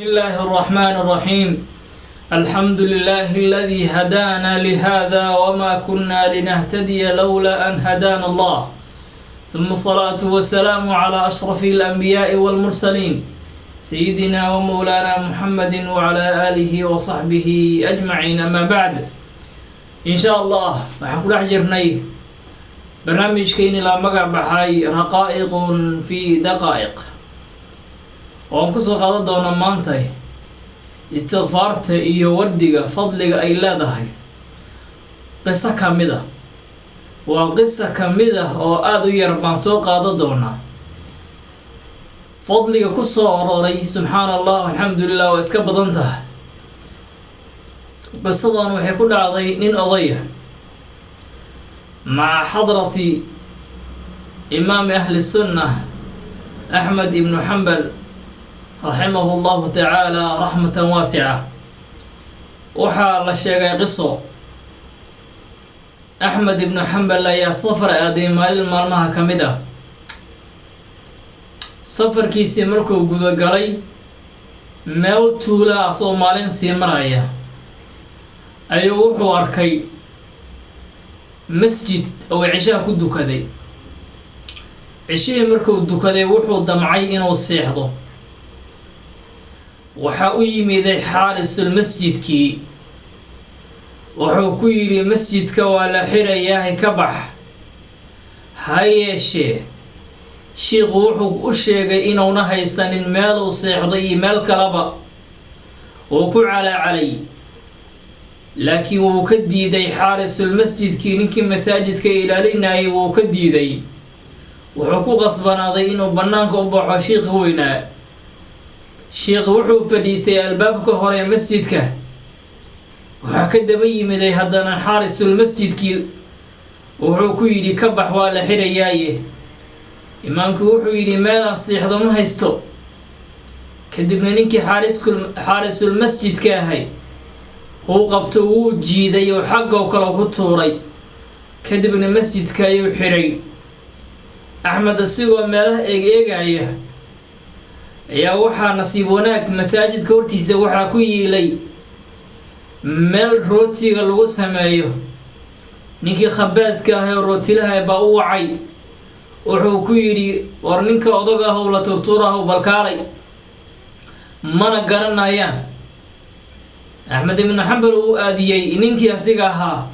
بسم الله الرحمن الرحيم. الحمد لله الذي هدانا لهذا وما كنا لنهتدي لولا أن هدانا الله، ثم الصلاة والسلام على أشرف الأنبياء والمرسلين سيدنا ومولانا محمد وعلى آله وصحبه أجمعين. أما بعد، إن شاء الله وحكول أحجرني برنامج كين لا مقع بحاي رقائق في دقائق، وأن كسر قادة دونا مانتاي استغفارت إيو وردقة فضلق أي لا دهي قصة كاملة، وقصة كاملة وآدو يربان سو قادة دونا فضلق كسر أروري سبحان الله والحمد لله وإسكبضنته. قصة وحي كل عضي نين أضيه مع حضرة إمام أهل السنة أحمد بن حنبل رحمه الله تعالى رحمة واسعة. وحال الشيخ قصة أحمد بن حنبل يا صفر آدي مال المرمها كمدة صفر كيسي مركو قدو قلي ميل تولا أصو مالين سيمرايا أيو وحو أركي مسجد أو عشاء كدو كذي عشاء مركو كدو كذي وحو دمعي إنو السيحضو. waxaa u yimiday xaarisul masjidkii wuxuu ku yidhi masjidka waa la xirayahay ka bax. Ha yeeshee shiiqu wuxuu u sheegay inuuna haysanin meel uu seexday iyo meel kaleba uu ku calaacalay, laakiin wuu ka diiday xaarisul masjidkii ninkii masaajidka ilaalinayay wuu ka diiday. wuxuu ku qasbanaaday inuu bannaanka u baxo shiiqi weynaa. sheekh wuxuu fadhiistay albaabka hore masjidka, waxaa ka daba yimiday haddana xaarisul masjidkii wuxuu ku yidhi ka bax waa la xirayaaye. imaamku wuxuu yidhi meelaan seexdo ma haysto. kadibna ninkii xaarisul masjidka ahay uu qabto wuu jiiday oo xaggoo kale ku tuuray, kadibna masjidka ayuu xidhay. axmed asigoo meelaha eegeegaya ayaa waxaa nasiib wanaag masaajidka hortiisa waxaa ku yiilay meel rootiga lagu sameeyo. ninkii khabaaska ah ee rootilaha baa u wacay, wuxuu ku yidhi war ninka odag ahow la turtuurahow balkaalay, mana garanayaan. axmed ibnu xambal uu aadiyey ninkii asiga ahaa.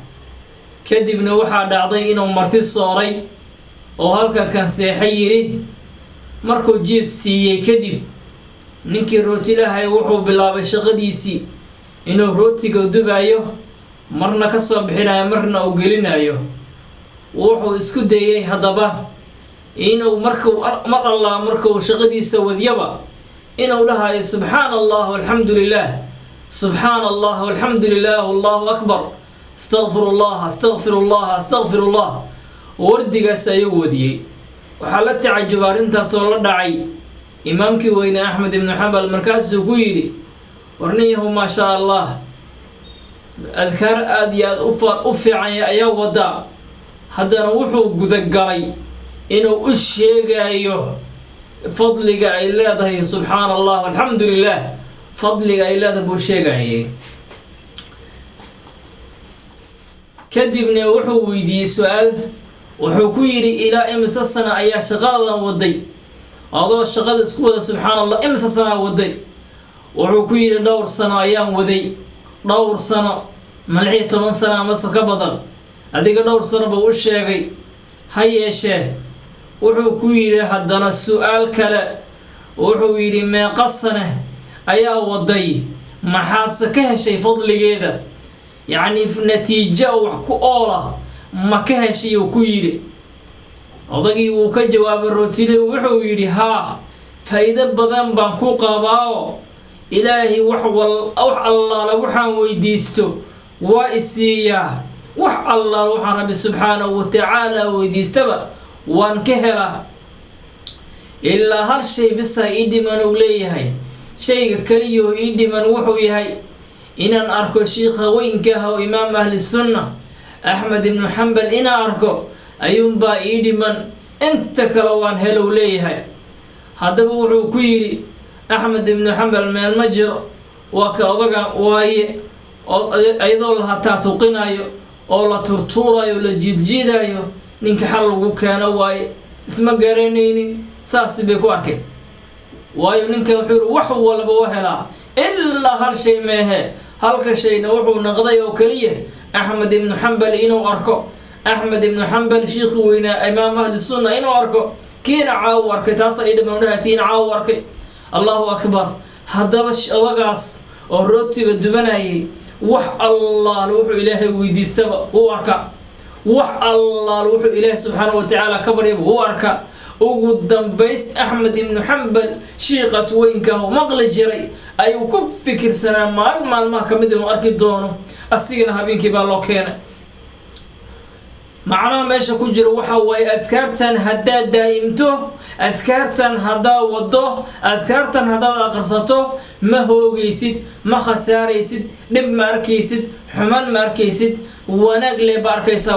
kadibna waxaa dhacday inuu marti sooray oo halkan kan seexay yidhi. markuu jiib siiyey kadib ninkii rootilahay wuxuu bilaabay shaqadiisii inuu rootiga dubayo, marna ka soo bixinayo marna uu gelinayo. wuxuu isku dayay haddaba inuu mar allah markuu shaqadiisa wadyaba inuu dhahayo subxaana allah walxamdu lilah, subxaana allah walxamdu lilah wallahu akbar, astaqfirullah astaqfirullah astaqfirullah. wardigaas ayuu wadiyey. waxaa la tacajubay arrintaasoo la dhacay imaamkii weyne axmed ibnu xambal. markaasuu ku yidhi warniyahu maa shaa allah adkaar aada iyo aada u fiicanya ayaa wadaa. haddana wuxuu gudagalay inuu u sheegayo fadliga ay leedahay subxaana allah alxamdu lilah, fadliga ay leedahay buu sheegayay. kadibna wuxuu weydiiyey su-aal. wuxuu ku yidhi ilaa imisa sana ayaa shaqadan waday adoo shaqada isku wada subxaana allah imisa sanaa waday? wuxuu ku yidhi dhowr sano ayaan waday. dhowr sano ma 16 sano amase ka badan? adiga dhowr sano buu u sheegay. ha yeeshee wuxuu ku yidhi haddana su-aal kale. wuxuu yidhi meeqa sane ayaa waday? maxaadse ka heshay fadligeeda? yacni natiijo wax ku oola ma ka heshay uu ku yidhi. odagii wuu ka jawaabay rootile wuxuu yidhi haa, faa'iido badan baan ku qabaao ilaahay wax allaala waxaan weydiisto waa isiiyaa. wax allaala waxaan rabbi subxaanahu wa tacaala weydiistaba waan ka helaa. ilaa hal shay bisaa ii dhiman uu leeyahay. shayga keliyoo ii dhiman wuxuu yahay inaan arko shiikha weynka ah oo imaam ahli sunna axmed ibnu xambal inaa arko ayuunbaa ii dhiman, inta kale waan helow leeyahay. haddaba wuxuu ku yidhi أحمد بن حنبل من المجر وكأضغى واي أيضا لها تاتوقنايو أو لا ترتورايو لا جيدايو نينك حلو كان واي اسمه قرينيني ساسي بيكو أركي وايو نينك وحور وحو ولا بوهلا إلا هالشيء ما هي هالكشيء نوحو نقضي وكليه أحمد بن حنبل إنو أركو أحمد بن حنبل شيخ وينا إمام أهل السنة إنو أركو كين عاور كتاسا إذا منها تين عاور الله أكبر هذا بش أوجاس الروتي بالدبناي وح الله لوح إلهي ويديستبا هو أركا وح الله لوح إلهي سبحانه وتعالى كبر يبه هو أركا وقدام بيست أحمد بن حنبل شيخ سوين كهو مقل جري أي وكب فكر سنة ما كمدن وأركي دونه أصيغنا هابين كبار الله كينا معنا ماشي كجر وحا واي أذكارتن هدا دايمته أذكارتن هدا وضوه أذكارتن هدا أقرصته ما هو جيسد ما خساريسد دب ماركيسد حمان ماركيسد ونقل باركيسا